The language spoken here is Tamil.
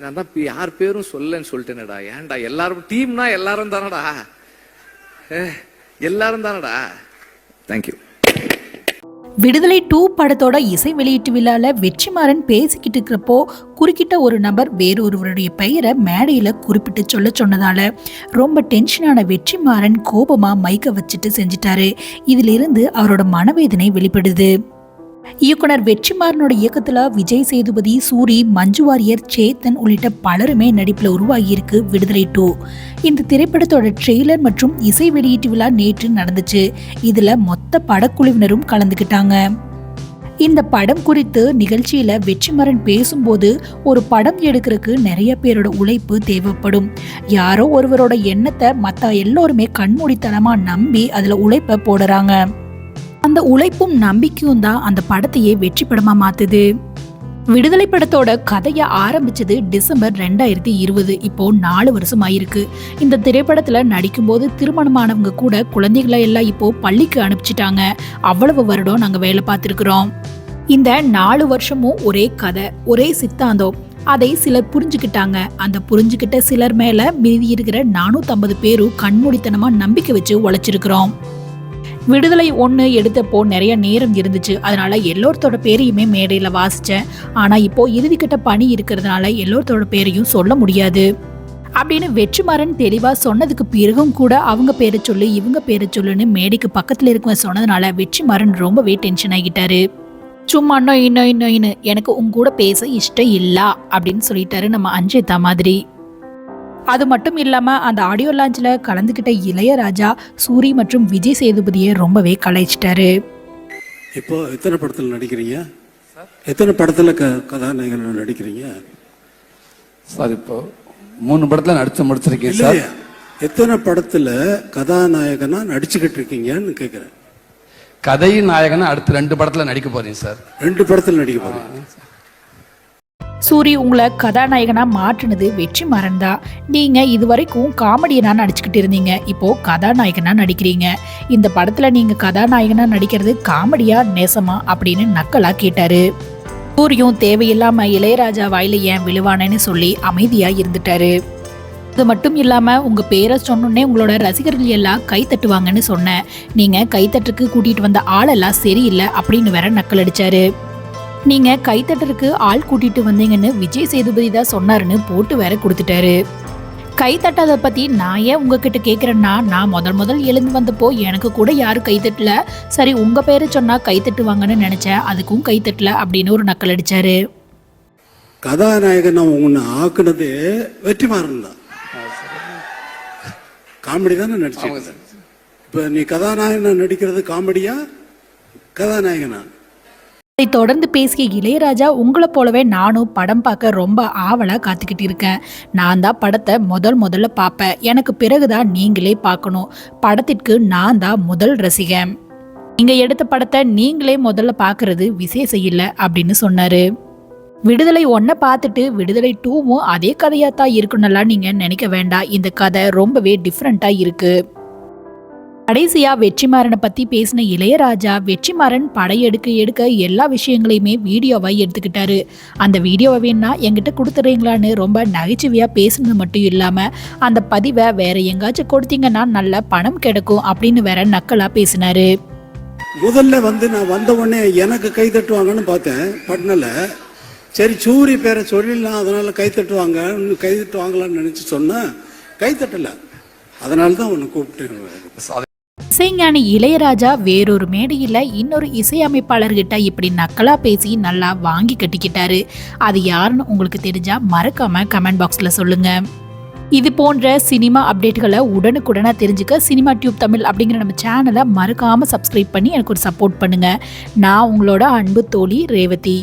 நான் தான் யார் பேரும் சொல்லன்னு சொல்லிட்டேனடா. ஏன்டா எல்லாரும் டீம்னா எல்லாரும் தானடா, எல்லாரும் தானடா. தேங்க்யூ. விடுதலை 2 படத்தோட இசை வெளியீட்டு விழால வெற்றிமாறன் பேசிக்கிட்டு இருக்கிறப்போ குறுக்கிட்ட ஒரு நபர் வேறொருவருடைய பெயரை மேடையில குறிப்பிட்டு சொன்னதால ரொம்ப டென்ஷனான வெற்றிமாறன் கோபமா மைக்க வச்சுட்டு செஞ்சிட்டாரு. இதிலிருந்து அவரோட மனவேதனை வெளிப்படுது. இயக்குனர் வெற்றிமாறனோட இயக்கத்துல விஜய் சேதுபதி, சூரி, மஞ்சு வாரியர், சேத்தன் உள்ளிட்ட பலருமே நடிப்புல உருவாகியிருக்கு விடுதலை 2. இந்த திரைப்படத்தோட ட்ரெய்லர் மற்றும் இசை வெளியீட்டு விழா நேற்று நடந்துச்சு. இதுல மொத்த படக்குழுவினரும் கலந்துக்கிட்டாங்க. இந்த படம் குறித்து நிகழ்ச்சியில வெற்றிமாறன் பேசும்போது, ஒரு படம் எடுக்கிறதுக்கு நிறைய பேரோட உழைப்பு தேவைப்படும். யாரோ ஒருவரோட எண்ணத்தை மற்ற எல்லோருமே கண்மூடித்தனமா நம்பி அதுல உழைப்ப போடுறாங்க. அந்த உழைப்பும் நம்பிக்கையும் தான் அந்த படத்தையே வெற்றி படமா மாத்துது. விடுதலை படத்தோட கதையை ஆரம்பிச்சது டிசம்பர் 2020. இப்போ 4 வருஷம் ஆயிருக்கு. இந்த திரைப்படத்துல நடிக்கும் போது திருமணமானவங்க கூட குழந்தைகளை எல்லாம் இப்போ பள்ளிக்கு அனுப்பிச்சிட்டாங்க. அவ்வளவு வருடம் நாங்க வேலை பார்த்திருக்கிறோம். இந்த 4 வருஷமும் ஒரே கதை, ஒரே சித்தாந்தம். அதை சிலர் புரிஞ்சுக்கிட்டாங்க. அந்த புரிஞ்சுக்கிட்ட சிலர் மேல மீதி இருக்கிற 450 பேரும் கண்மூடித்தனமா நம்பிக்கை வச்சு உழைச்சிருக்கிறோம். விடுதலை 1 எடுத்தப்போ நிறைய நேரம் இருந்துச்சு. அதனால எல்லோருத்தோட பேரையுமே மேடையில வாசிச்சேன். ஆனா இப்போ இறுதிக்கட்ட பணி இருக்கிறதுனால எல்லோருத்தோட பேரையும் சொல்ல முடியாது அப்படின்னு வெற்றிமாறன் தெளிவா சொன்னதுக்கு பிறகும் கூட அவங்க பேரை சொல்லு, இவங்க பேரை சொல்லுன்னு மேடைக்கு பக்கத்துல இருக்கவங்க சொன்னதுனால வெற்றிமாறன் ரொம்பவே டென்ஷன் ஆகிட்டாரு. சும்மா இன்னும் எனக்கு உங்க கூட பேச இஷ்டம் இல்ல அப்படின்னு சொல்லிட்டாரு நம்ம அஞ்சேதா மாதிரி. அது மட்டும் இல்லாம அந்த ஆடியோ லான்ச்ல கலந்துகிட்ட இளையராஜா, சூரி மற்றும் விஜய் சேதுபதியை ரொம்பவே கலாய்ச்சிட்டாரு. இப்போ எத்தனை படத்துல நடிக்கிறீங்க? எத்தனை படத்துல கதாநாயகன் நடிக்கிறீங்க சார்? இப்போ 3 படத்துல நடிச்சு முடிச்சிருக்கேன் சார். எத்தனை படத்துல கதாநாயகனா நடிச்சுக்கிட்டு இருக்கீங்கன்னு கேக்குறேன். கதை நாயகனா அடுத்த 2 படத்துல நடிக்க போறேன் சார். 2 படத்துல நடிக்க போறீங்க. சூரி உங்களை கதாநாயகனா மாற்றினது வெற்றிமாறன் தான். நீங்க இதுவரைக்கும் காமெடியனா நடிச்சுக்கிட்டு இருந்தீங்க, இப்போ கதாநாயகனா நடிக்கிறீங்க. இந்த படத்துல நீங்க கதாநாயகனா நடிக்கிறது காமெடியா நேசமா அப்படின்னு நக்கலா கேட்டாரு. சூரியும் தேவையில்லாம இளையராஜா வாயில ஏன் விழுவானேன்னு சொல்லி அமைதியா இருந்துட்டாரு. இது மட்டும் இல்லாம உங்க பேரை சொன்னோன்னே உங்களோட ரசிகர்கள் எல்லாம் கை தட்டுவாங்கன்னு சொன்ன, நீங்க கைத்தட்டுக்கு கூட்டிட்டு வந்த ஆளெல்லாம் சரியில்லை அப்படின்னு வேற நக்கல் அடிச்சாரு. நீங்க கைத்தட்டருக்கு ஆள் கூட்டிட்டு வந்தீங்கன்னு விஜய் சேதுபதி தான் சொன்னாருன்னு போட்டு வேற கொடுத்துட்டாரு. கைத்தட்டதை பத்தி நான் ஏன் உங்ககிட்ட கேக்குறேன்னா, நான் முதல் எழுந்து வந்தப்போ எனக்கு கூட யாரும் கைத்தட்டல. சரி உங்க பேரை சொன்னா கைத்தட்டுவாங்கன்னு நினைச்சேன், அதுக்கும் கைத்தட்டல அப்படின்னு ஒரு நக்கல் அடிச்சாரு. கதாநாயகன் உன்னை ஆக்குனது வெற்றிமாறன் தான். காமெடி தானே நடிச்சு. இப்ப நீ கதாநாயகனா நடிக்கிறது காமெடியா கதாநாயகனா? அதை தொடர்ந்து பேசிய இளையராஜா, உங்களை போலவே நானும் படம் பார்க்க ரொம்ப ஆவலா காத்துக்கிட்டு இருக்கேன். நான் தான் படத்தை முதல்ல பார்ப்பேன். எனக்கு பிறகுதான் நீங்களே பார்க்கணும். படத்திற்கு நான் தான் முதல் ரசிகன். நீங்க எடுத்த படத்தை நீங்களே முதல்ல பார்க்கறது விசேஷம் இல்லை அப்படின்னு சொன்னாரு. விடுதலை 1 பார்த்துட்டு விடுதலை 2வும் அதே கதையா தான் இருக்குன்னெல்லாம் நீங்க நினைக்க வேண்டாம். இந்த கதை ரொம்பவே டிஃப்ரெண்டா இருக்கு. கடைசியா வெற்றிமாறனை பத்தி பேசின இளையராஜா, வெற்றிமாறன் படம் எடுக்க எல்லா விஷயங்களையுமே வீடியோவா எடுத்துக்கிட்டாரு. அந்த வீடியோவை வேணா என்கிட்ட கொடுத்துறீங்களான்னு ரொம்ப நகைச்சுவையா பேசுனது மட்டும் இல்லாம அந்த பதிவை வேற எங்காச்சும் கொடுத்தீங்கன்னா நல்ல பணம் கிடைக்கும் அப்படின்னு வேற நக்கலா பேசினாரு. முதல்ல நான் வந்த உடனே எனக்கு கை தட்டுவாங்கன்னு பார்த்தேன் பட்னல. சரி சூரி பேரை சொல்லிடலாம், அதனால கை தட்டுவாங்களான்னு நினைச்சு சொன்னா கை தட்டல. அதனாலதான் உன்னை கூப்பிட்டு. இசைஞானி இளையராஜா வேறொரு மேடையில் இன்னொரு இசையமைப்பாளர்கிட்ட இப்படி நக்கலா பேசி நல்லா வாங்கி கட்டிக்கிட்டாரு. அது யாருன்னு உங்களுக்கு தெரிஞ்சா மறக்காம கமெண்ட் பாக்ஸ்ல சொல்லுங்க. இது போன்ற சினிமா அப்டேட்களை உடனுக்குடனா தெரிஞ்சுக்க சினிமா டியூப் தமிழ் அப்படிங்கிற நம்ம சேனலை மறக்காம சப்ஸ்கிரைப் பண்ணி எனக்கு ஒரு சப்போர்ட் பண்ணுங்க. நான் உங்களோட அன்பு தோழி ரேவதி.